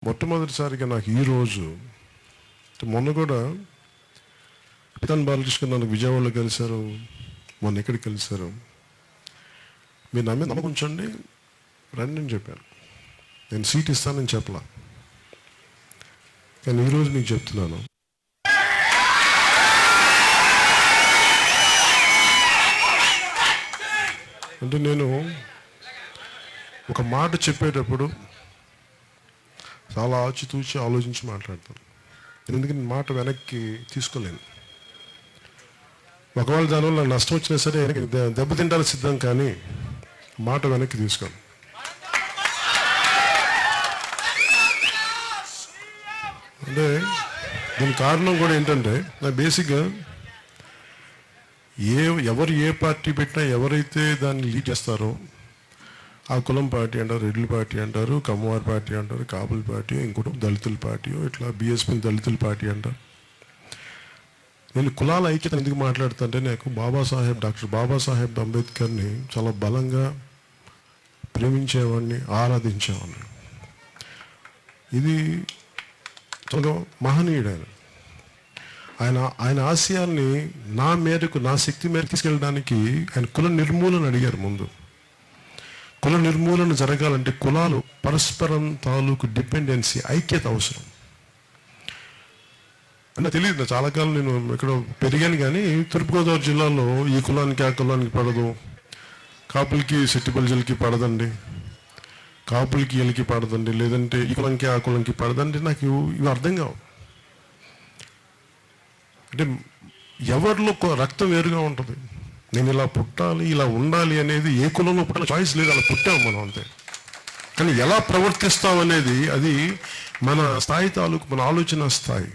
మొట్టమొదటిసారిగా నాకు ఈరోజు మొన్న కూడా పితాని బాలకృష్ణ నన్ను విజయవాడలో కలిశారు, మొన్న ఎక్కడికి కలిశారు. మీరు నమ్మే నమ్మకం ఉంచండి, రండి అని చెప్పాను. నేను సీట్ ఇస్తానని చెప్పలా, కానీ ఈరోజు మీకు చెప్తున్నాను. అంటే నేను ఒక మాట చెప్పేటప్పుడు చాలా ఆచితూచి ఆలోచించి మాట్లాడతాను. ఎందుకంటే మాట వెనక్కి తీసుకోలేను. ఒకవేళ దానివల్ల నాకు నష్టం వచ్చినా సరే దెబ్బతింటానికి సిద్ధం, కానీ మాట వెనక్కి తీసుకోను. అంటే దీని కారణం కూడా ఏంటంటే, నాకు బేసిక్గా ఎవరు ఏ పార్టీ పెట్టినా ఎవరైతే దాన్ని లీడ్ చేస్తారో ఆ కులం పార్టీ అంటారు, రెడ్ల పార్టీ అంటారు, కమ్మవారి పార్టీ అంటారు, కాపుల పార్టీ, ఇంకోటి దళితుల పార్టీ, ఇట్లా బీఎస్పీ దళితుల పార్టీ అంటారు. నేను కులాల ఐక్యత ఎందుకు మాట్లాడుతుంటే, నాకు డాక్టర్ బాబాసాహెబ్ అంబేద్కర్ని చాలా బలంగా ప్రేమించేవాడిని, ఆరాధించేవాడిని. ఇది చాలా మహనీయుడు. ఆయన ఆశయాల్ని నా మేరకు, నా శక్తి మేరకు తీసుకెళ్ళడానికి ఆయన కుల నిర్మూలన అడిగారు. ముందు కుల నిర్మూలన జరగాలంటే కులాలు పరస్పరం తాలూకు డిపెండెన్సీ, ఐక్యత అవసరం. అంటే తెలియదు, చాలా కాలం నేను ఇక్కడ పెరిగాను, కానీ తూర్పుగోదావరి జిల్లాలో ఈ కులానికి ఆ కులానికి పడదు, కాపులకి సెట్టిపల్లికి పడదండి, కాపులకి వీళ్ళకి పడదండి, లేదంటే ఈ కులానికి ఆ కులానికి పడదండి. నాకు ఇవి అర్థం కావు. అంటే ఎవరిలో రక్తం వేరుగా ఉంటుంది. నేను ఇలా పుట్టాలి, ఇలా ఉండాలి అనేది ఏ కులంలో పుట్టాలి చాయిస్ లేదు, అలా పుట్టాము మనం అంతే. కానీ ఎలా ప్రవర్తిస్తాం అనేది అది మన స్థాయి తాలూకు, మన ఆలోచన స్థాయి.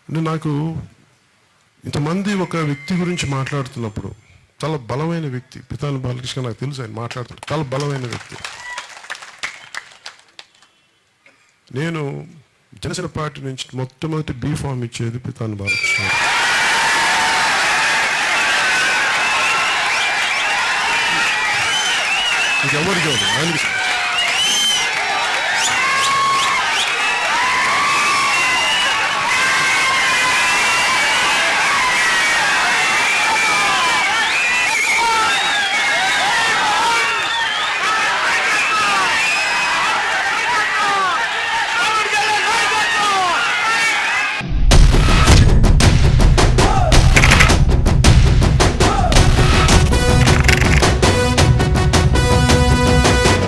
అంటే నాకు ఇంతమంది ఒక వ్యక్తి గురించి మాట్లాడుతున్నప్పుడు, చాలా బలమైన వ్యక్తి పితాని బాలకృష్ణ, నాకు తెలుసు ఆయన మాట్లాడుతున్నారు, చాలా బలమైన వ్యక్తి. నేను జనసేన పార్టీ నుంచి మొట్టమొదటి బీ ఫామ్ ఇచ్చేది పితాని బాలకృష్ణ. ఎవరికి ఆయనకి